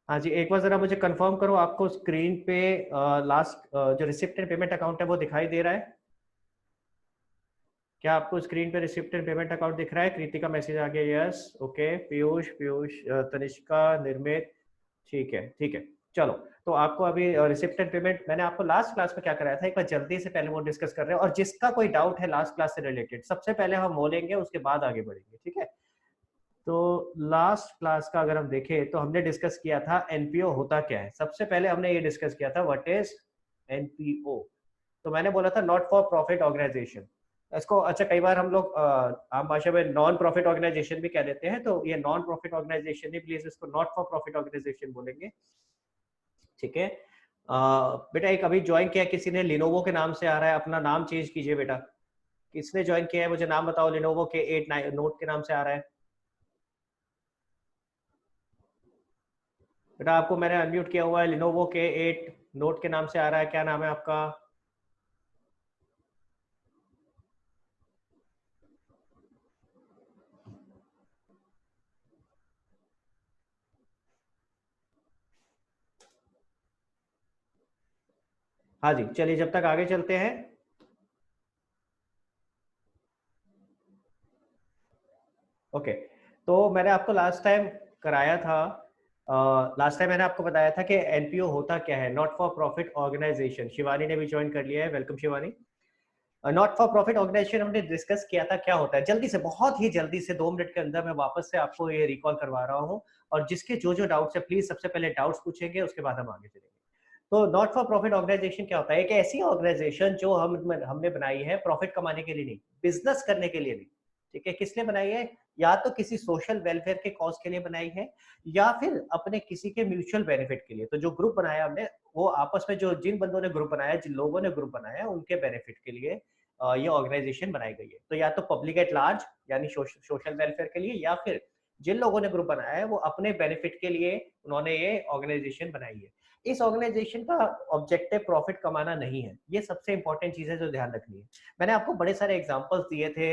हाँ जी, एक बार जरा मुझे कंफर्म करो, आपको स्क्रीन पे लास्ट जो रिसिप्ट एंड पेमेंट अकाउंट है वो दिखाई दे रहा है? क्या आपको स्क्रीन पे रिसिप्ट एंड पेमेंट अकाउंट दिख रहा है? कृति का मैसेज आ गया, यस। ओके, पीयूष पीयूष तनिष्का, निर्मित, ठीक है ठीक है। चलो, तो आपको अभी रिसिप्ट एंड पेमेंट मैंने आपको लास्ट क्लास में क्या कराया था, एक बार जल्दी से पहले वो डिस्कस कर रहे हैं, और जिसका कोई डाउट है लास्ट क्लास से रिलेटेड सबसे पहले हम वो लेंगे, उसके बाद आगे बढ़ेंगे, ठीक है? तो लास्ट क्लास का अगर हम देखें तो हमने डिस्कस किया था एनपीओ होता क्या है। सबसे पहले हमने ये डिस्कस किया था व्हाट इज एनपीओ। तो मैंने बोला था नॉट फॉर प्रॉफिट ऑर्गेनाइजेशन। इसको अच्छा कई बार हम लोग आम भाषा में नॉन प्रॉफिट ऑर्गेनाइजेशन भी कह देते हैं, तो ये नॉन प्रॉफिट ऑर्गेनाइजेशन ही प्लीज इसको नॉट फॉर प्रॉफिट ऑर्गेनाइजेशन बोलेंगे, ठीक है? बेटा एक अभी ज्वाइन किया किसी ने, लिनोवो के नाम से आ रहा है, अपना नाम चेंज कीजिए बेटा। किसने ज्वाइन किया है मुझे नाम बताओ, लिनोवो के 8 नोट के नाम से आ रहा है बेटा, आपको मैंने अनम्यूट किया हुआ है, लिनोवो के 8 नोट के नाम से आ रहा है, क्या नाम है आपका? हाँ जी, चलिए जब तक आगे चलते हैं। ओके, तो मैंने आपको लास्ट टाइम कराया था, लास्ट टाइम मैंने आपको बताया था कि एनपीओ होता क्या है, not for profit organisation. Shivani ने भी ज्वाइन कर लिया है, welcome Shivani. Not for profit organisation हमने डिस्कस किया था क्या होता है, जल्दी से, बहुत ही जल्दी से 2 मिनट के अंदर मैं वापस से आपको ये रिकॉल करवा रहा हूँ। और जिसके जो जो डाउट्स है प्लीज सबसे पहले डाउट्स पूछेंगे, उसके बाद हम आगे चलेंगे। तो नॉट फॉर प्रॉफिट ऑर्गेनाइजेशन क्या होता है? एक ऐसी ऑर्गेनाइजेशन जो हमने बनाई है प्रॉफिट कमाने के लिए नहीं, बिजनेस करने के लिए नहीं, ठीक है? किस लिए बनाई है? या तो किसी सोशल वेलफेयर के कॉज के लिए बनाई है, या फिर अपने किसी के म्यूचुअल बेनिफिट के लिए। तो जो ग्रुप बनाया हमने, वो आपस में जो जिन बंदों ने ग्रुप बनाया, जिन लोगों ने ग्रुप बनाया, उनके बेनिफिट के लिए ये ऑर्गेनाइजेशन बनाई गई है। तो या तो पब्लिक एट लार्ज यानी सोशल वेलफेयर के लिए, या फिर जिन लोगों ने ग्रुप बनाया है वो अपने बेनिफिट के लिए उन्होंने ये ऑर्गेनाइजेशन बनाई है। इस ऑर्गेनाइजेशन का ऑब्जेक्टिव प्रॉफिट कमाना नहीं है, ये सबसे इंपॉर्टेंट चीज है जो ध्यान रखनी है। मैंने आपको बड़े सारे एग्जांपल्स दिए थे,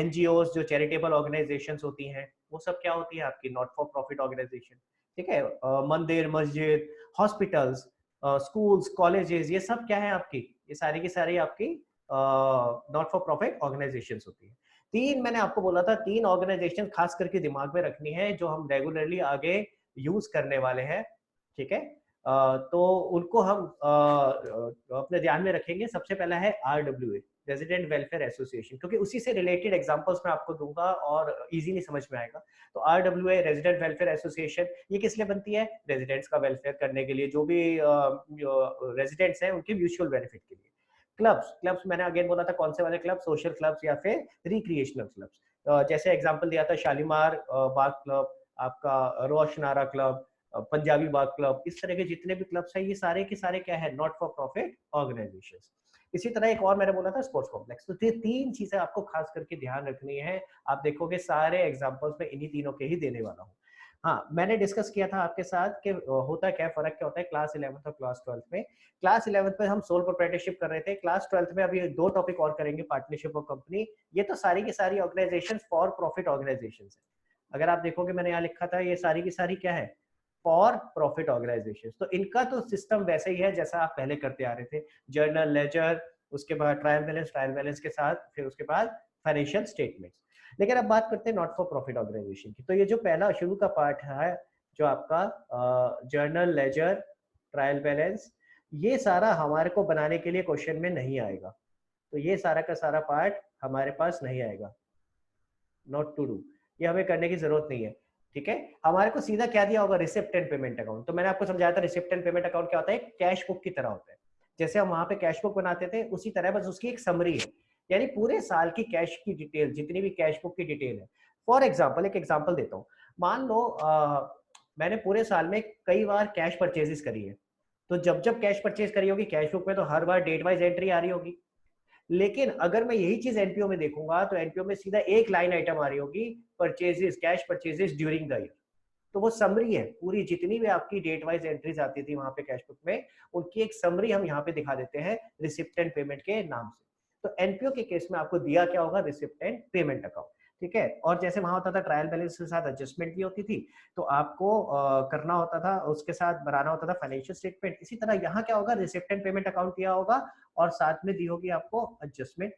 एनजीओ जो चैरिटेबल ऑर्गेनाइजेशंस होती हैं, वो सब क्या होती है आपकी नॉट फॉर प्रॉफिट ऑर्गेनाइजेशन, ठीक है? मंदिर, मस्जिद, हॉस्पिटल्स, स्कूल्स, कॉलेजेस, ये सब क्या है आपकी, ये सारी की सारी आपकी नॉट फॉर प्रॉफिट ऑर्गेनाइजेशंस होती है। तीन मैंने आपको बोला था, तीन ऑर्गेनाइजेशन खास करके दिमाग में रखनी है जो हम रेगुलरली आगे यूज करने वाले हैं, ठीक है? तो उनको हम अपने ध्यान में रखेंगे। सबसे पहला है RWA, रेजिडेंट वेलफेयर एसोसिएशन, क्योंकि उसी से रिलेटेड एग्जांपल्स मैं आपको दूंगा और इजीली समझ में आएगा। तो RWA, रेजिडेंट वेलफेयर एसोसिएशन, ये किस लिए बनती है? रेजिडेंट्स का वेलफेयर करने के लिए, जो भी रेजिडेंट्स हैं उनके म्यूचुअल बेनिफिट के लिए। क्लब्स, क्लब्स मैंने अगेन बोला था कौन से वाले क्लब, सोशल क्लब्स या फिर रिक्रिएशनल क्लब्स। जैसे एग्जांपल दिया था शालीमार बाग क्लब, आपका रोशनारा क्लब, पंजाबी बाग क्लब, इस तरह के जितने भी क्लब्स हैं ये सारे के सारे क्या है, नॉट फॉर प्रॉफिट ऑर्गेनाइजेशंस। इसी तरह एक और मैंने बोला था स्पोर्ट्स कॉम्प्लेक्स। तो ये तीन चीजें आपको खास करके ध्यान रखनी है। आप देखोगे सारे एग्जांपल्स में इन्हीं तीनों के ही देने वाला हूँ। हाँ, मैंने डिस्कस किया था आपके साथ कि होता क्या, फर्क क्या होता है क्लास 11th और क्लास 12th में। क्लास 11th में हम सोल प्रोप्राइटरशिप कर रहे थे, क्लास 12th में अभी दो टॉपिक और करेंगे, पार्टनरशिप और कंपनी। ये तो सारी की सारी ऑर्गेनाइजेशन फॉर प्रॉफिट ऑर्गेनाइजेशन है। अगर आप देखोगे मैंने यहाँ लिखा था, ये सारी की सारी क्या है, फॉर प्रॉफिट ऑर्गेनाइजेशन। तो इनका तो सिस्टम वैसे ही है जैसा आप पहले करते आ रहे थे, जर्नल, लेजर, उसके बाद ट्रायल बैलेंस के साथ, फिर उसके बाद फाइनेंशियल स्टेटमेंट्स। लेकिन अब बात करते हैं नॉट फॉर प्रॉफिट ऑर्गेनाइजेशन की। तो ये जो पहला शुरू का पार्ट है, जो आपका जर्नल, लेजर, ट्रायल बैलेंस, ये सारा हमारे को बनाने के लिए क्वेश्चन में नहीं आएगा। तो ये सारा का सारा पार्ट हमारे पास नहीं आएगा, नॉट टू डू, ये हमें करने की जरूरत नहीं है, ठीक है? हमारे को सीधा क्या दिया होगा, रिसिप्ट एंड पेमेंट अकाउंट। तो मैंने आपको समझाया था रिसिप्ट एंड पेमेंट अकाउंट क्या होता है, कैश बुक की तरह होता है। जैसे हम वहां पे कैश बुक बनाते थे उसी तरह, बस उसकी एक समरी है, यानी पूरे साल की कैश की डिटेल, जितनी भी कैश बुक की डिटेल है। फॉर एग्जाम्पल, एक एग्जाम्पल देता हूँ। मान लो मैंने पूरे साल में कई बार कैश परचेजेस करी है, तो जब जब कैश परचेज करी होगी कैश बुक में, तो हर बार डेट वाइज एंट्री आ रही होगी। लेकिन अगर मैं यही चीज एनपीओ में देखूंगा तो एनपीओ में सीधा एक लाइन आइटम आ रही होगी, purchases, cash purchases during the year. तो वो समरी है, पूरी जितनी भी आपकी डेट वाइज एंट्रीज आती थी वहां पे कैश बुक में, उनकी एक समरी हम यहाँ पे दिखा देते हैं रिसिप्ट एंड पेमेंट के नाम से। तो एनपीओ के केस में आपको दिया क्या होगा, रिसिप्ट एंड पेमेंट अकाउंट। ठीक है। और जैसे वहां होता था ट्रायल बैलेंस के साथ एडजस्टमेंट भी होती थी, तो आपको करना होता था, उसके साथ बनाना होता था फाइनेंशियल स्टेटमेंट। इसी तरह यहाँ क्या होगा, रिसिप्ट एंड पेमेंट अकाउंट दिया होगा और साथ में दी होगी आपको एडजस्टमेंट।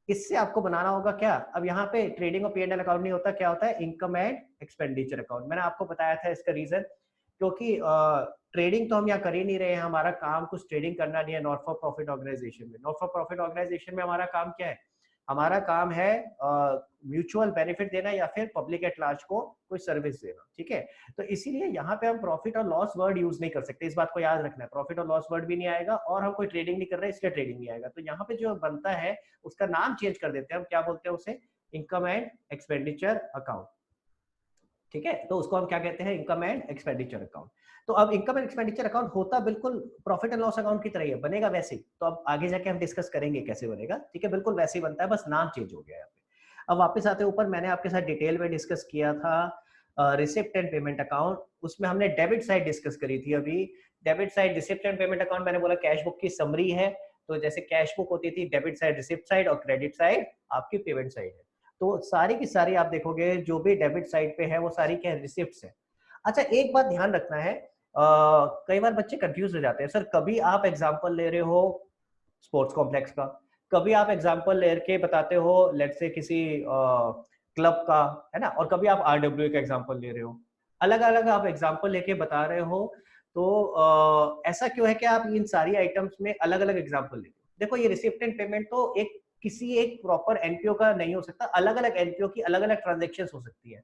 इससे आपको बनाना होगा क्या, अब यहाँ पे ट्रेडिंग और P&L अकाउंट नहीं होता, क्या होता है, इनकम एंड एक्सपेंडिचर अकाउंट। मैंने आपको बताया था इसका रीजन, क्योंकि ट्रेडिंग तो हम यहाँ कर ही नहीं रहे हैं, हमारा काम कुछ ट्रेडिंग करना नहीं है नॉट फॉर प्रॉफिट ऑर्गेनाइजेशन में। नॉट फॉर प्रॉफिट ऑर्गेनाइजेशन में हमारा काम क्या है, हमारा काम है म्यूचुअल बेनिफिट देना या फिर पब्लिक एट लार्ज को कोई सर्विस देना, ठीक है। तो इसीलिए यहाँ पे हम प्रॉफिट और लॉस वर्ड यूज नहीं कर सकते, इस बात को याद रखना है। प्रॉफिट और लॉस वर्ड भी नहीं आएगा और हम कोई ट्रेडिंग नहीं कर रहे इसलिए ट्रेडिंग नहीं आएगा। तो यहाँ पे जो बनता है उसका नाम चेंज कर देते हैं, हम क्या बोलते हैं उसे, इनकम एंड एक्सपेंडिचर अकाउंट, ठीक है। तो उसको हम क्या कहते हैं, इनकम एंड एक्सपेंडिचर अकाउंट। तो अब इनकम एंड एक्सपेंडिचर अकाउंट होता बिल्कुल प्रॉफिट एंड लॉस अकाउंट की तरह ही है, बनेगा वैसे ही। तो अब आगे जाके हम डिस्कस करेंगे कैसे बनेगा, ठीक है। बिल्कुल वैसे ही बनता है, बस नाम चेंज हो गया है। अब वापस आते ऊपर, मैंने आपके साथ डिटेल में डिस्कस किया था रिसिप्ट एंड पेमेंट अकाउंट, उसमें हमने डेबिट साइड डिस्कस करी थी अभी। Debit side receipt and payment account मैंने बोला कैश बुक की समरी है। तो जैसे कैश बुक होती थी डेबिट साइड रिसिप्ट साइड और क्रेडिट साइड आपकी पेमेंट साइड है। तो सारी की सारी आप देखोगे जो भी डेबिट साइड पे है वो सारी क्या है, रिसिप्ट्स है। अच्छा एक बात ध्यान रखना है, कई बार बच्चे कंफ्यूज हो जाते हैं, सर कभी आप एग्जांपल ले रहे हो स्पोर्ट्स कॉम्प्लेक्स का, कभी आप एग्जांपल लेके बताते हो लेट्स से किसी क्लब का, है ना, और कभी आप आरडब्ल्यू का एग्जांपल ले रहे हो, अलग अलग आप एग्जांपल लेके बता रहे हो। तो ऐसा क्यों है कि आप इन सारी आइटम्स में अलग अलग एग्जांपल लेते हो। देखो ये रिसिप्ट एंड पेमेंट तो एक किसी एक प्रॉपर एनपीओ का नहीं हो सकता, अलग अलग एनपीओ की अलग अलग ट्रांजेक्शन हो सकती है।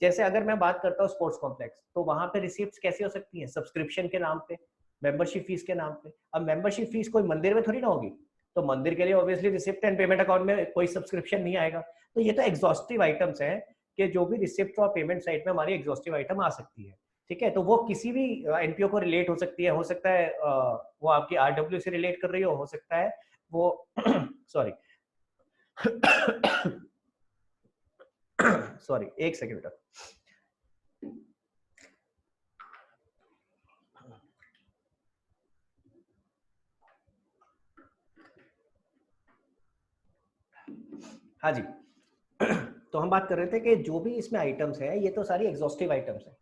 जैसे अगर मैं बात करता हूँ स्पोर्ट्स कॉम्प्लेक्स, तो वहां पे रिसिप्ट कैसी हो सकती है, सब्सक्रिप्शन के नाम पे, मेंबरशिप फीस के नाम पे। अब मेंबरशिप फीस कोई मंदिर में थोड़ी ना होगी, तो मंदिर के लिए obviously receipt and payment account में कोई सब्सक्रिप्शन नहीं आएगा। तो ये तो एग्जॉस्टिव आइटम्स हैं कि जो भी रिसिप्ट और पेमेंट साइड में हमारी एग्जॉस्टिव आइटम आ सकती है, ठीक है। तो वो किसी भी एनपीओ को रिलेट हो सकती है, हो सकता है वो आपकी आरडब्ल्यू से रिलेट कर रही हो सकता है वो सॉरी सॉरी एक सेकेंड बेटा। हाँ जी तो हम बात कर रहे थे कि जो भी इसमें आइटम्स है ये तो सारी एग्जॉस्टिव आइटम्स है,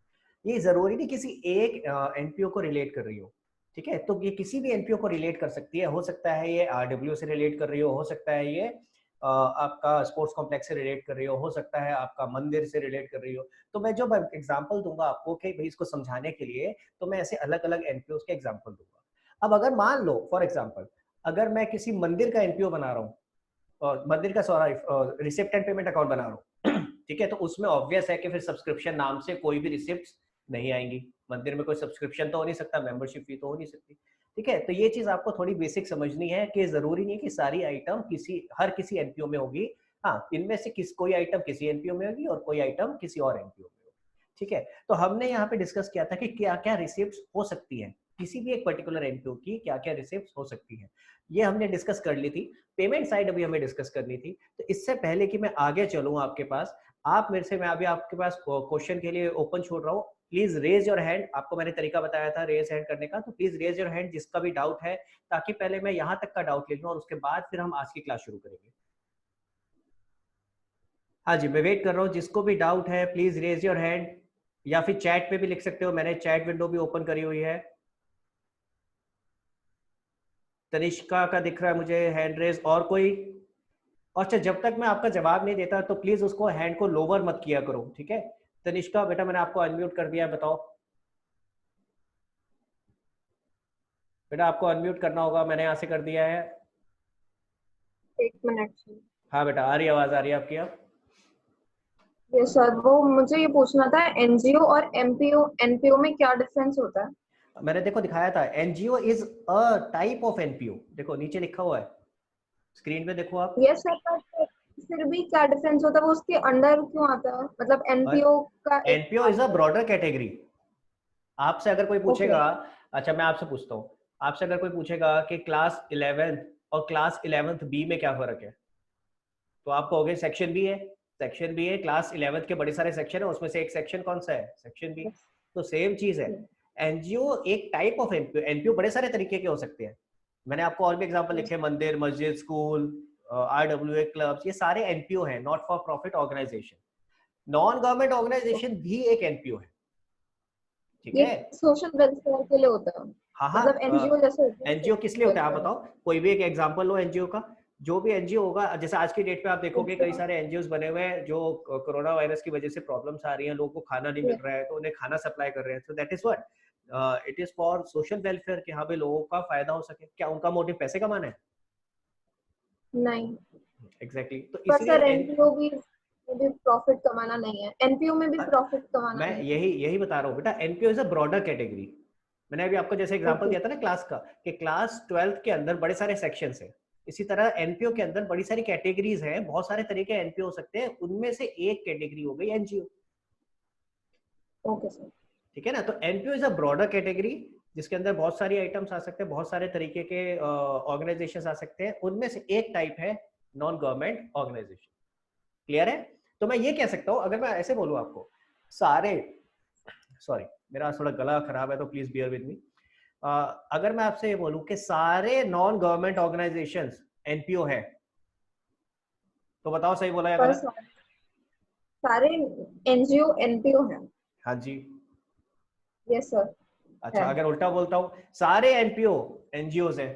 ये जरूरी नहीं किसी एक एनपीओ को रिलेट कर रही हो, ठीक है। तो ये किसी भी एनपीओ को रिलेट कर सकती है, हो सकता है ये आरडब्ल्यू से रिलेट कर रही हो सकता है ये आपका स्पोर्ट्स कॉम्प्लेक्स से रिलेट कर रही हो सकता है आपका मंदिर से रिलेट कर रही हो। तो मैं जो एग्जांपल दूंगा आपको कि भाई इसको समझाने के लिए, तो मैं ऐसे अलग अलग एनपीओ के एग्जांपल दूंगा। अब अगर मान लो फॉर एग्जांपल अगर मैं किसी मंदिर का एनपीओ बना रहा हूँ, मंदिर का sorry receipt and payment account बना रहा हूँ ठीक है, तो उसमें ऑब्वियस है कि फिर सब्सक्रिप्शन नाम से कोई भी रिसिप्ट नहीं आएंगी। मंदिर में कोई सब्सक्रिप्शन तो हो नहीं सकता, मेंबरशिप फी तो हो नहीं सकती, ठीक है। तो ये चीज आपको थोड़ी बेसिक समझनी है कि जरूरी नहीं है कि सारी आइटम हर किसी एनपीओ में होगी। हाँ, इनमें से कोई आइटम किसी एनपीओ में होगी और कोई आइटम किसी और एनपीओ में होगी, ठीक है। तो हमने यहाँ पे डिस्कस किया था कि क्या क्या रिसिप्ट हो सकती है, किसी भी एक पर्टिकुलर एनपीओ की क्या क्या रिसिप्ट हो सकती है, ये हमने डिस्कस कर ली थी। पेमेंट साइड अभी हमें डिस्कस करनी थी। तो इससे पहले कि मैं आगे चलूँ आपके पास, आप मेरे से, मैं अभी आपके पास क्वेश्चन के लिए ओपन छोड़ रहा हूँ। प्लीज रेज योर हैंड, आपको मैंने तरीका बताया था रेज हैंड करने का, तो प्लीज रेज योर हैंड जिसका भी डाउट है, ताकि पहले मैं यहाँ तक का डाउट ले लूँ और उसके बाद फिर हम आज की क्लास शुरू करेंगे। हाँ जी, मैं वेट कर रहा हूँ, जिसको भी डाउट है प्लीज रेज योर हैंड, या फिर चैट पे भी लिख सकते हो, मैंने चैट विंडो भी ओपन करी हुई है। तनिष्का का दिख रहा है मुझे हैंड रेज, और कोई? अच्छा, जब तक मैं आपका जवाब नहीं देता तो प्लीज उसको हैंड को लोअर मत किया करो, ठीक है। तनिष्का बेटा मैंने आपको अनम्यूट कर दिया है, बताओ बेटा, आपको अनम्यूट करना होगा, मैंने यहाँ से कर दिया है। एक मिनट। हाँ बेटा, आ रही आवाज, आ रही है आपकी अब। ये सर, वो मुझे ये पूछना था, एनजीओ और एमपीओ एनपीओ में क्या डिफरेंस होता है? मैंने देखो दिखाया था, NGO is a type of NPO, देखो नीचे लिखा हुआ है, स्क्रीन पे देखो आप। यस सर, पर फिर भी क्या डिफरेंस होता है, वो उसके अंडर क्यों आता है? मतलब एनपीओ का एक एनपीओ इज पार्ट अ है। Broader category. आपसे अगर कोई ओके। पूछेगा, अच्छा मैं आपसे पूछता हूँ, आपसे अगर कोई पूछेगा कि क्लास 11th और क्लास 11th बी में क्या फर्क है, तो आप कहोगे सेक्शन बी है। सेक्शन बी है, क्लास 11th के बड़े सारे सेक्शन है, उसमें से एक सेक्शन कौन सा है, सेक्शन बी। तो सेम चीज है, एनजीओ एक टाइप ऑफ एनपीओ, एनपीओ बड़े सारे तरीके के हो सकते हैं। मैंने आपको और भी एग्जांपल लिखे, मंदिर, मस्जिद, स्कूल, RWA क्लब्स, ये सारे एनपीओ हैं, not for profit organisation. Non government organisation भी एक एनपीओ है, ठीक ये है। सोशल वेलफेयर के लिए होता है, हाँ मतलब एनजीओ जैसे होते हैं एनजीओ किस लिए होता है आप बताओ, कोई भी एक एग्जांपल लो एनजीओ का। जो भी एनजीओ होगा, जैसे आज की डेट पे आप देखोगे कई सारे एनजीओ बने हुए हैं जो कोरोना वायरस की वजह से प्रॉब्लम्स आ रही हैं, लोगों को खाना नहीं मिल रहा है, तो उन्हें खाना सप्लाई कर रहे हैं। So that is what it is for social welfare, कि हाँ भाई लोगों का फायदा हो सके। क्या उनका मोटिव पैसे कमाना है? नहीं। एग्जैक्टली तो पर इसलिए सर एनपीओ भी प्रॉफिट कमाना नहीं है, एनपीओ में भी प्रॉफिट कमाना मैं नहीं है। यही यही बता रहा हूँ बेटा, NPO is a broader category. मैंने अभी आपको जैसे एग्जांपल ओके। दिया था ना क्लास का, कि क्लास 12th के अंदर बड़े सारे सेक्शंस हैं, इसी तरह एनपीओ के अंदर बड़ी सारी कैटेगरीज हैं, बहुत सारे तरीके एनपीओ हो सकते हैं, उनमें से एक कैटेगरी हो गई एनजीओ। Okay sir. ठीक है ना, तो NPO is a broader category जिसके अंदर बहुत सारी आइटम्स आ सकते हैं, बहुत सारे तरीके के ऑर्गेनाइजेशन आ सकते हैं, उनमें से एक टाइप है नॉन गवर्नमेंट ऑर्गेनाइजेशन। क्लियर है? तो मैं ये कह सकता हूँ, अगर मैं ऐसे बोलूँ आपको, सारे, सॉरी मेरा थोड़ा गला खराब है तो प्लीज बियर विद मी, अगर मैं आपसे ये बोलूं कि सारे नॉन गवर्नमेंट ऑर्गेनाइजेशंस एनपीओ है, तो बताओ सही बोला या पर गलत? सारे एनजीओ एनपीओ हैं। हाँ जी। Yes sir. है। अच्छा, अगर उल्टा बोलता हूं, सारे एनपीओ एनजीओ है?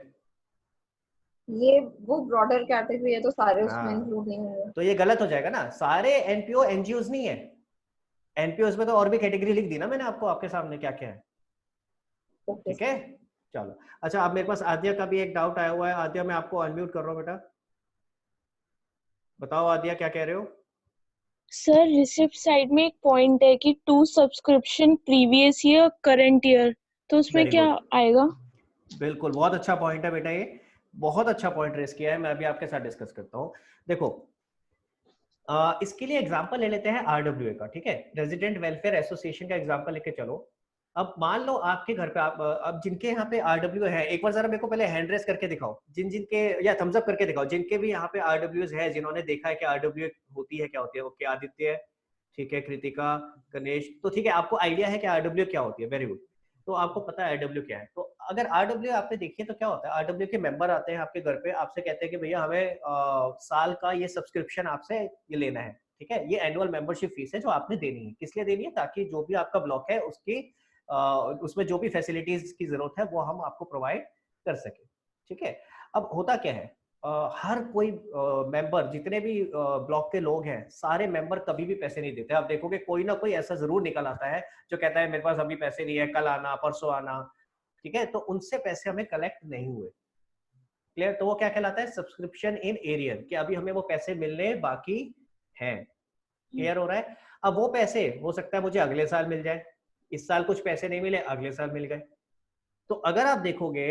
ये वो ब्रॉडर कैटेगरी है तो सारे उसमें हाँ, इंक्लूड नहीं होंगे। तो ये गलत हो जाएगा ना, सारे एनपीओ एनजीओ नहीं है। एनपीओ में तो और भी कैटेगरी लिख दी ना मैंने आपको, आपके सामने क्या क्या है। ओके ठीक है, सर। चलो। अच्छा, अब मेरे पास आद्या का भी एक डाउट आया हुआ है। आद्या, मैं आपको अनम्यूट कर रहा हूँ बेटा, बताओ आद्या क्या कह रहे हो? सर रिसिप्ट साइड में एक पॉइंट है कि to subscription previous year current year, तो उसमें वेरी क्या गुड, आएगा? बिल्कुल बहुत अच्छा पॉइंट है बेटा, ये बहुत अच्छा पॉइंट रेस किया है, मैं अभी आपके साथ डिस्कस करता हूँ। देखो, इसके लिए एग्जांपल ले लेते हैं आरडब्ल्यूए का, ठीक है, रेजिडेंट वेलफेयर एसोसिएशन का एग्जांपल लेके चलो। अब मान लो आपके घर पे आप, अब जिनके यहाँ पे आरडब्ल्यू है, एक बार जरा मेरे को पहले हैंड रेस करके दिखाओ, जिन जिनके, या थम्स अप करके दिखाओ जिनके भी यहाँ पे आरडब्ल्यू है, जिन्होंने देखा है कि आरडब्ल्यू होती है, क्या होती है। ओके, आदित्य है, ठीक है, कृतिका, गणेश, तो ठीक है, आपको आइडिया है कि आरडब्ल्यू क्या होती है, वेरी गुड। तो आपको पता है आरडब्ल्यू क्या है। तो अगर आरडब्ल्यू आपने देखिए तो क्या होता है, आरडब्ल्यू के मेंबर आते हैं आपके घर पे, आपसे कहते हैं कि भैया हमें साल का ये सब्सक्रिप्शन आपसे ये लेना है, ठीक है, ये एनुअल मेंबरशिप फीस है जो आपने देनी है। किस लिए देनी है? ताकि जो भी आपका ब्लॉक है उसकी उसमें जो भी फैसिलिटीज की जरूरत है वो हम आपको प्रोवाइड कर सके। ठीक है, अब होता क्या है, हर कोई मेंबर, जितने भी ब्लॉक के लोग हैं, सारे मेंबर कभी भी पैसे नहीं देते। आप देखोगे कोई ना कोई ऐसा जरूर निकल आता है जो कहता है मेरे पास अभी पैसे नहीं है, कल आना, परसों आना। ठीक है, तो उनसे पैसे हमें कलेक्ट नहीं हुए। क्लियर? तो वो क्या कहलाता है? सब्सक्रिप्शन इन एरियर, कि अभी हमें वो पैसे मिलने बाकी हैं। क्लियर हो रहा है? अब वो पैसे हो सकता है मुझे अगले साल मिल जाए, इस साल कुछ पैसे नहीं मिले, अगले साल मिल गए। तो अगर आप देखोगे,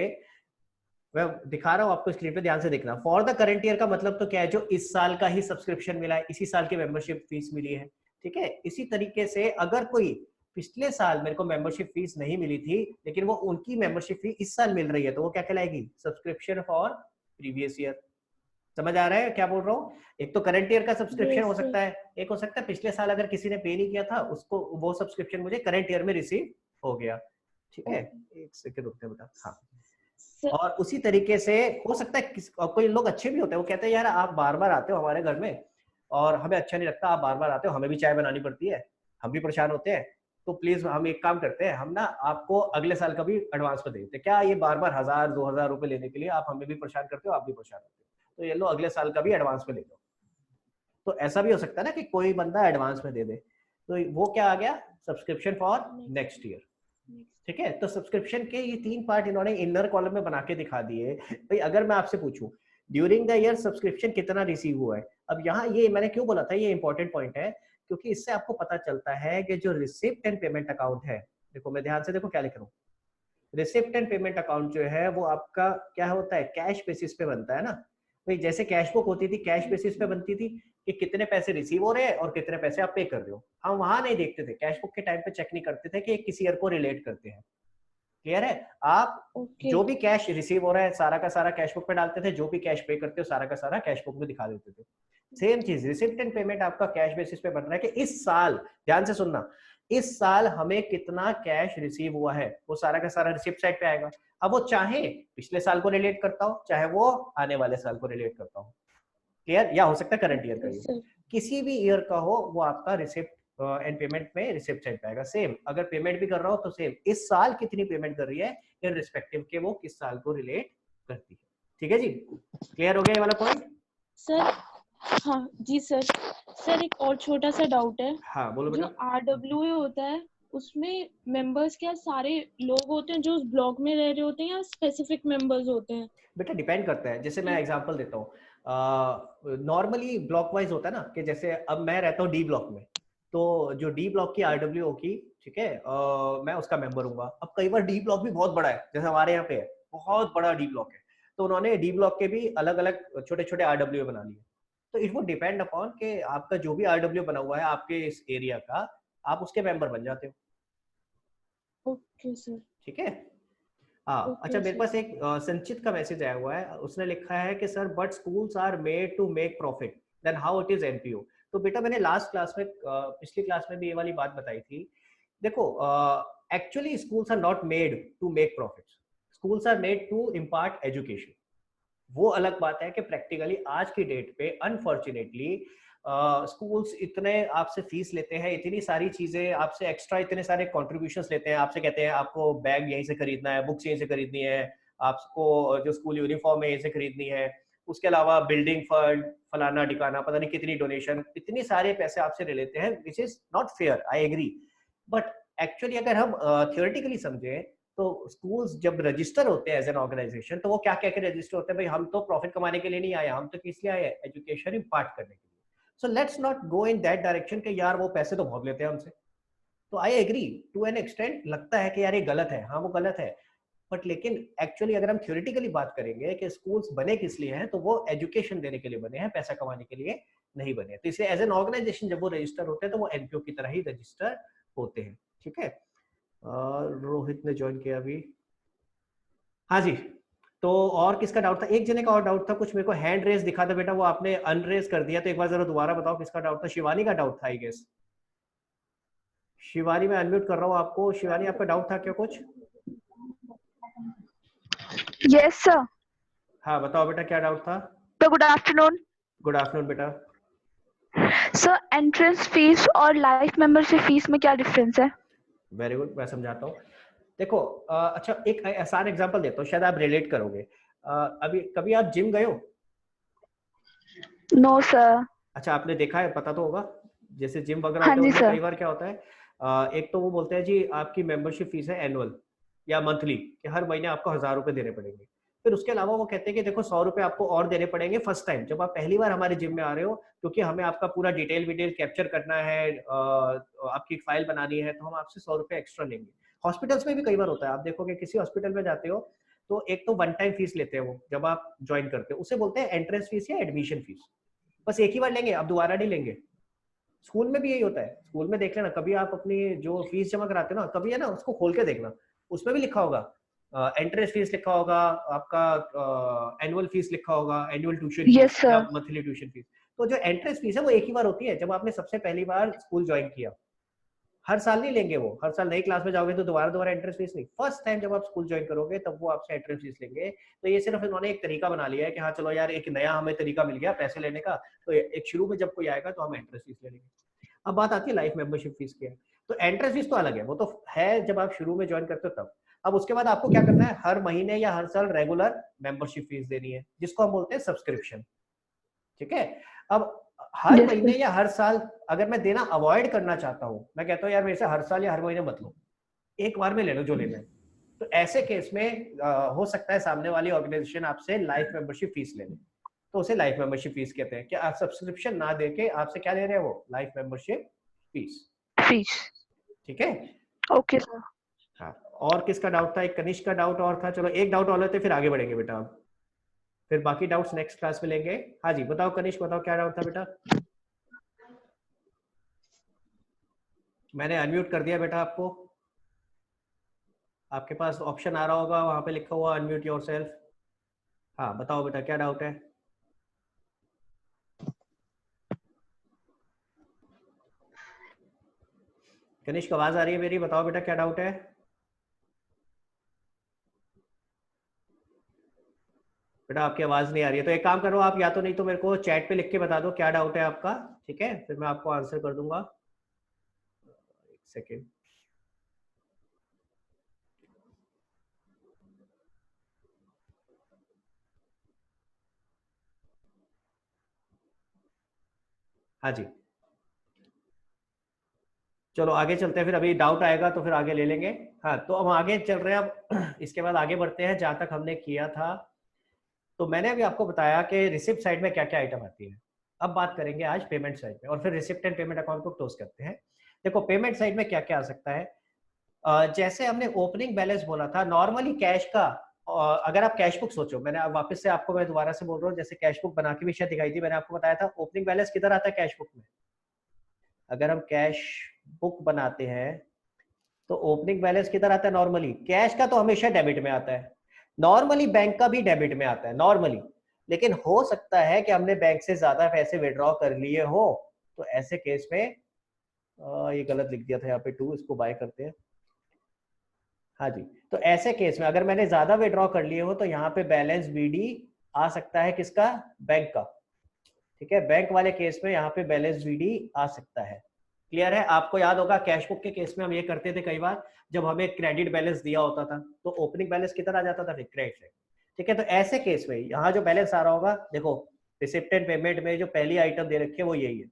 मैं दिखा रहा हूं आपको स्क्रीन पे, ध्यान से देखना, फॉर द करंट ईयर का मतलब तो क्या है, जो इस साल का ही सब्सक्रिप्शन मिला है, इसी साल की मेंबरशिप फीस मिली है। ठीक है, इसी तरीके से अगर कोई पिछले साल मेरे को मेंबरशिप फीस नहीं मिली थी, लेकिन वो उनकी मेंबरशिप फीस इस साल मिल रही है, तो वो क्या कहलाएगी? Subscription for previous year. समझ आ रहा है क्या बोल रहा हूँ? एक तो करंट ईयर का सब्सक्रिप्शन हो यस सर। सकता है, एक हो सकता है पिछले साल अगर किसी ने पे नहीं किया था उसको, वो सब्सक्रिप्शन मुझे करंट ईयर में रिसीव हो गया। ठीक है, एक सेकंड रुकते हैं बेटा। हाँ, सर और उसी तरीके से हो सकता है कोई लोग अच्छे भी होते हैं, वो कहते हैं यार आप बार बार आते हो हमारे घर में और हमें अच्छा नहीं लगता, आप बार बार आते हो, हमें भी चाय बनानी पड़ती है, हम भी परेशान होते हैं, तो प्लीज हम एक काम करते हैं, हम ना आपको अगले साल का भी एडवांस में दे देते हैं। क्या ये बार बार 1000 2000 रुपए लेने के लिए आप हमें भी परेशान करते हो, आप भी परेशान होते हो, तो ये लो अगले साल का भी एडवांस में ले लो। तो ऐसा भी हो सकता है ना कि कोई बंदा एडवांस में दे दे, तो वो क्या आ गया? Subscription for next year. ठीक है, तो सब्सक्रिप्शन के ये 3 पार्ट इन्होंने इनर कॉलम में बना के दिखा दिए। भाई अगर मैं आपसे पूछूं ड्यूरिंग द ईयर सब्सक्रिप्शन कितना रिसीव हुआ है, अब यहाँ ये मैंने क्यों बोला था ये इंपॉर्टेंट पॉइंट है, क्योंकि इससे आपको पता चलता है कि जो रिसिप्ट एंड पेमेंट अकाउंट है, देखो मैं ध्यान से देखो क्या लिख रहा हूँ, रिसिप्ट एंड पेमेंट अकाउंट जो है वो आपका क्या होता है? कैश बेसिस पे बनता है ना। भाई जैसे कैश बुक होती थी, कैश बेसिस पे बनती थी कि कितने पैसे रिसीव हो रहे हैं और कितने पैसे आप पे कर रहे हो। हम वहां नहीं देखते थे, कैश बुक के टाइम पे चेक नहीं करते थे कि किसी ईयर को रिलेट करते हैं। क्लियर है? आप ओके। जो भी कैश रिसीव हो रहा है सारा का सारा कैश बुक पे डालते थे, जो भी कैश पे करते हो सारा का सारा कैश बुक में दिखा देते थे। सेम चीज रिसिप्ट एंड पेमेंट आपका कैश बेसिस पे बन रहा है कि इस साल, ध्यान से सुनना, इस साल हमें कितना कैश रिसीव हुआ है, वो सारा का सारा रिसिप्ट साइड पे आएगा। अब वो चाहे पिछले साल को रिलेट करता हो, चाहे वो आने वाले साल को रिलेट करता हो। क्लियर, या हो सकता है करंट ईयर का Yes, ये, sir. किसी भी ईयर का हो वो आपका रिसिप्ट एंड पेमेंट में रिसिप्ट साइड पे आएगा। सेम अगर पेमेंट भी कर रहा हो तो सेम इस साल कितनी पेमेंट कर रही है इन रिस्पेक्टिव के वो किस साल को रिलेट करती है। ठीक है जी, क्लियर हो गया ये वाला पॉइंट? सर हाँ जी सर। सर एक और छोटा सा डाउट है, हाँ बोलो जो बेटा। RWA होता है उसमें मेंबर्स क्या सारे लोग होते हैं जो उस ब्लॉक में रह रहे होते हैं या स्पेसिफिक मेंबर्स होते हैं? बेटा डिपेंड करता है, जैसे मैं एग्जांपल देता हूँ, नॉर्मली ब्लॉक वाइज होता है ना, कि जैसे अब मैं रहता हूँ डी ब्लॉक में, तो जो डी ब्लॉक की RWA होगी, ठीक है, मैं उसका मेंबर हूँ। अब कई बार डी ब्लॉक भी बहुत बड़ा है, जैसे हमारे यहाँ पे है बहुत बड़ा डी ब्लॉक है, तो उन्होंने डी ब्लॉक के भी अलग अलग छोटे छोटे RWA बना लिए। तो इट वुड डिपेंड अपॉन कि आपका जो भी RWA बना हुआ है आपके इस एरिया का, आप उसके मेंबर बन जाते हो। Okay sir. ठीक है। हाँ अच्छा, ओके मेरे सर। पास एक संचित का मैसेज आया हुआ है, उसने लिखा है कि sir but schools are made to make profit, then how it is NPO. तो बेटा मैंने लास्ट क्लास में पिछली क्लास में भी ये वाली बात बताई थी। देखो actually schools are not made to make profits, schools are made to impart education. वो अलग बात है कि प्रैक्टिकली आज की डेट पे अनफॉर्चुनेटली स्कूल्स इतने आपसे फीस लेते हैं, इतनी सारी चीजें आपसे एक्स्ट्रा, इतने सारे कॉन्ट्रीब्यूशंस लेते हैं आपसे, कहते हैं आपको बैग यहीं से खरीदना है, बुक्स यहीं से खरीदनी है, आपको जो स्कूल यूनिफॉर्म है यहीं से खरीदनी है, उसके अलावा बिल्डिंग फंड फलाना ठिकाना पता नहीं कितनी डोनेशन, इतनी सारे पैसे आपसे ले लेते हैं, which is not fair, I agree. But actually अगर हम थियोरेटिकली समझें तो स्कूल्स जब रजिस्टर होते हैं एज एन ऑर्गेनाइजेशन, तो वो क्या क्या के रजिस्टर होते हैं, भाई हम तो प्रॉफिट कमाने के लिए नहीं आए, हम तो किस लिए आए, एजुकेशन इम्पार्ट करने के लिए। So let's not go in that direction कि यार वो पैसे तो बहुत लेते हैं हमसे। तो I agree to an extent, लगता है कि यार ये गलत है, हाँ वो गलत है, बट लेकिन एक्चुअली अगर हम थ्योरेटिकली बात करेंगे कि स्कूल्स बने किस लिए हैं, तो वो एजुकेशन देने के लिए बने हैं, पैसा कमाने के लिए नहीं बने। तो इसलिए एज एन ऑर्गेनाइजेशन जब वो रजिस्टर होते हैं तो वो एनपीओ की तरह ही रजिस्टर होते हैं। ठीक है, रोहित ने ज्वाइन किया अभी। हाँ जी, तो और किसका डाउट था? एक जने का और डाउट था, कुछ मेरे को हैंड रेज दिखा था बेटा, वो आपने अनरेज कर दिया, तो एक बार जरा दोबारा बताओ किसका डाउट था। शिवानी का डाउट था आई गेस। शिवानी मैं अनम्यूट कर रहा हूँ आपको। शिवानी आपका डाउट था क्या कुछ? Yes, sir. हाँ बताओ बेटा क्या डाउट था। So good afternoon. Good afternoon बेटा। So entrance fees और life membership fees में क्या difference है? वेरी गुड, मैं समझाता हूँ। देखो अच्छा एक आसान एग्जांपल देता हूँ, शायद आप रिलेट करोगे। अभी कभी आप जिम गए हो? No, sir. अच्छा आपने देखा है, पता तो होगा, जैसे जिम वगैरह हाँ होते हैं जी उनमें सर। कई बार क्या होता है, एक तो वो बोलते हैं जी आपकी मेंबरशिप फीस है एनुअल या मंथली, कि हर महीने आपको 1000 रुपए देने पड़ेंगे। फिर उसके अलावा वो कहते हैं कि देखो 100 रुपए आपको और देने पड़ेंगे फर्स्ट टाइम, जब आप पहली बार हमारे जिम में आ रहे हो, क्योंकि हमें आपका पूरा डिटेल विटेल कैप्चर करना है, आपकी एक फाइल बनानी है, तो हम आपसे 100 रुपए एक्स्ट्रा लेंगे। हॉस्पिटल्स में भी कई बार होता है, आप देखोगे किसी हॉस्पिटल में जाते हो तो एक तो वन टाइम फीस लेते हैं वो जब आप ज्वाइन करते हो, उसे बोलते हैं एंट्रेंस फीस या एडमिशन फीस। बस एक ही बार लेंगे, अब दोबारा नहीं लेंगे। स्कूल में भी यही होता है, स्कूल में देख लेना कभी आप अपनी जो फीस जमा कराते हो ना, कभी है ना उसको खोल के देखना, उसमें भी लिखा होगा एंट्रेंस फीस, लिखा होगा आपका एनुअल फीस, लिखा होगा एनुअल ट्यूशन Yes, फीस या sir. Monthly tuition fees. तो जो एंट्रेंस फीस है वो एक ही बार होती है जब आपने सबसे पहली बार स्कूल ज्वाइन किया, हर साल नहीं लेंगे वो, हर साल नई क्लास में जाओगे तो दोबारा दोबारा एंट्रेंस फीस नहीं, फर्स्ट टाइम जब आप स्कूल ज्वाइन करोगे तब वो आपसे एंट्रेंस फीस लेंगे। तो ये सिर्फ इन्होंने एक तरीका बना लिया है कि हाँ चलो यार एक नया हमें तरीका मिल गया पैसे लेने का, तो एक शुरू में जब कोई आएगा तो हम एंट्रेंस फीस ले लेंगे। अब बात आती है लाइफ मेंबरशिप फीस की है, तो एंट्रेंस फीस तो अलग है, वो तो है जब आप शुरू में ज्वाइन करते हो तब। अब उसके बाद आपको क्या करना है, हर महीने या हर साल रेगुलर मेंबरशिप फीस देनी है, जिसको हम बोलते हैं सब्सक्रिप्शन। ठीक है, अब हर Yes, महीने sir. या हर साल अगर मैं देना अवॉइड करना चाहता हूं, मैं कहता हूं यार मेरे से हर साल या हर महीने मत लो, एक बार में ले लो जो लेना है, तो ऐसे केस में हो सकता है सामने वाली ऑर्गेनाइजेशन आपसे लाइफ मेंबरशिप फीस ले ले, तो उसे लाइफ मेंबरशिप फीस कहते हैं कि आप सब्सक्रिप्शन ना देके आपसे क्या ले रहे हैं, वो लाइफ मेंबरशिप फीस। Fees. ठीक है। Okay, sir. हाँ, और किसका डाउट था? एक कनिष्क का डाउट और था, चलो एक डाउट और लेते फिर आगे बढ़ेंगे बेटा, अब फिर बाकी डाउट्स नेक्स्ट क्लास में लेंगे। हाँ जी बताओ कनिष्क, बताओ क्या डाउट था बेटा। मैंने अनम्यूट कर दिया बेटा आपको, आपके पास ऑप्शन आ रहा होगा वहां पे लिखा हुआ अनम्यूट योरसेल्फ। हाँ बताओ बेटा क्या डाउट है। कनिष्क आवाज आ रही है मेरी, बताओ बेटा क्या डाउट है। बेटा आपकी आवाज नहीं आ रही है, तो एक काम करो आप, या तो नहीं तो मेरे को चैट पे लिख के बता दो क्या डाउट है आपका, ठीक है, फिर मैं आपको आंसर कर दूंगा। एक सेकेंड। हाँ जी, चलो आगे चलते हैं, फिर अभी डाउट आएगा तो फिर आगे ले लेंगे। हाँ, तो हम आगे चल रहे हैं अब इसके बाद आगे बढ़ते हैं जहां तक हमने किया था। तो मैंने अभी आपको बताया कि रिसिप्ट साइड में क्या क्या आइटम आती है। अब बात करेंगे आज पेमेंट साइड में, और फिर रिसिप्ट एंड पेमेंट अकाउंट को क्लोज करते हैं। देखो पेमेंट साइड में क्या क्या आ सकता है। जैसे हमने ओपनिंग बैलेंस बोला था, नॉर्मली कैश का, अगर आप कैश बुक सोचो, मैंने अब वापस से आपको मैं दोबारा से बोल रहा हूँ, जैसे कैश बुक बना के भी शायद दिखाई थी, मैंने आपको बताया था ओपनिंग बैलेंस किधर आता है कैश बुक में। अगर हम कैश बुक बनाते हैं तो ओपनिंग बैलेंस किधर आता है, नॉर्मली कैश का तो हमेशा डेबिट में आता है, नॉर्मली बैंक का भी डेबिट में आता है नॉर्मली। लेकिन हो सकता है कि हमने बैंक से ज्यादा पैसे विड्रॉ कर लिए हो, तो ऐसे केस में ये गलत लिख दिया था यहाँ पे 2, इसको बाय करते हैं। हाँ जी, तो ऐसे केस में अगर मैंने ज्यादा विड्रॉ कर लिए हो तो यहाँ पे बैलेंस बीडी आ सकता है, किसका, बैंक का, ठीक है। बैंक वाले केस में यहाँ पे बैलेंस बीडी आ सकता है। क्लियर है। आपको याद होगा कैश बुक के केस में हम ये करते थे कई बार, जब हमें क्रेडिट बैलेंस दिया होता था तो ओपनिंग बैलेंस किधर आ जाता था, फिर क्रेडिट साइड, ठीक है। तो ऐसे केस में यहाँ जो बैलेंस आ रहा होगा, देखो रिसिप्ट एंड पेमेंट में जो पहली आइटम दे रखी है वो यही है,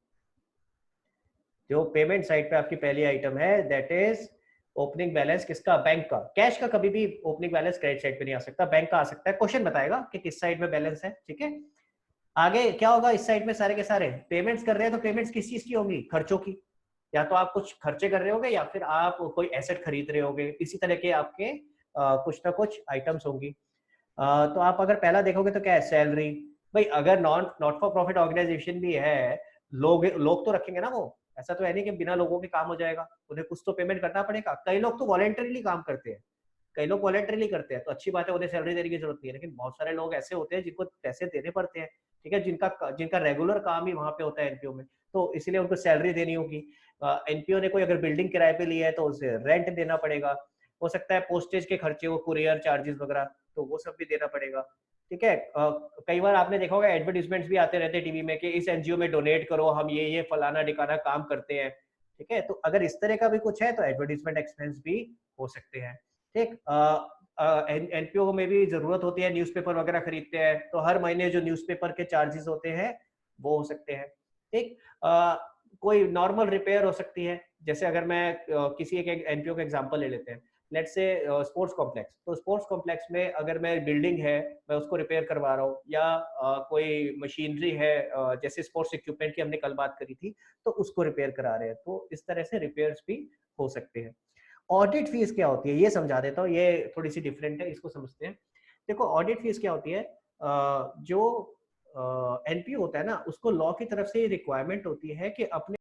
जो पेमेंट साइड पे आपकी पहली आइटम है, दैट इज ओपनिंग बैलेंस, किसका, बैंक का। कैश का कभी भी ओपनिंग बैलेंस क्रेडिट साइड पे नहीं आ सकता, बैंक का आ सकता है। क्वेश्चन बताएगा कि किस साइड में बैलेंस है, ठीक है। आगे क्या होगा, इस साइड में सारे के सारे पेमेंट्स कर रहे हैं, तो पेमेंट्स किस चीज की होंगी, खर्चों की, या तो आप कुछ खर्चे कर रहे होंगे या फिर आप कोई एसेट खरीद रहे होंगे, इसी तरह के आपके कुछ ना कुछ आइटम्स होंगी। तो आप अगर पहला देखोगे तो क्या है, सैलरी। भाई अगर नॉट फॉर प्रॉफिट ऑर्गेनाइजेशन भी है, लोग तो रखेंगे ना, वो ऐसा तो है नहीं कि बिना लोगों के काम हो जाएगा, उन्हें कुछ तो पेमेंट करना पड़ेगा। कई लोग तो वॉलंटरीली काम करते हैं, कई लोग वॉलंटरीली करते हैं, तो अच्छी बात है, उन्हें सैलरी देने की जरूरत नहीं है। लेकिन बहुत सारे लोग ऐसे होते हैं जिनको पैसे देने पड़ते हैं, ठीक है, जिनका रेगुलर काम ही वहां पे होता है एनपीओ में, तो इसीलिए उनको सैलरी देनी होगी। एनपीओ ने कोई अगर बिल्डिंग किराए पे ली है तो उसे रेंट देना पड़ेगा, हो सकता है पोस्टेज के खर्चे, वो कुरियर चार्जेस वगैरह, तो वो सब भी देना पड़ेगा, ठीक है। कई बार आपने देखा होगा एडवर्टीजमेंट्स भी आते रहते हैं टीवी में कि इस एनजीओ में डोनेट करो, हम ये फलाना ढिकाना काम करते हैं, ठीक है। तो अगर इस तरह का भी कुछ है तो एडवर्टीजमेंट एक्सपेंस भी हो सकते हैं, ठीक। एनपीओ में भी जरूरत होती है, न्यूज़पेपर वगैरह खरीदते हैं तो हर महीने जो न्यूज़पेपर के चार्जेस होते हैं वो हो सकते हैं, ठीक। कोई नॉर्मल रिपेयर हो सकती है, जैसे अगर मैं किसी एक एनपीओ का एग्जांपल ले लेते हैं, लेट्स से स्पोर्ट्स कॉम्प्लेक्स, तो स्पोर्ट्स कॉम्प्लेक्स में अगर मैं बिल्डिंग है मैं उसको रिपेयर करवा रहा हूँ, या कोई मशीनरी है, जैसे स्पोर्ट्स इक्विपमेंट की हमने कल बात करी थी, तो उसको रिपेयर करा रहे हैं, तो इस तरह से रिपेयर्स भी हो सकते हैं। ऑडिट फीस क्या होती है ये समझा देता हूँ, ये थोड़ी सी डिफरेंट है, इसको समझते हैं। देखो ऑडिट फीस क्या होती है, जो एनपीओ होता है ना, उसको लॉ की तरफ से रिक्वायरमेंट होती है कि अपने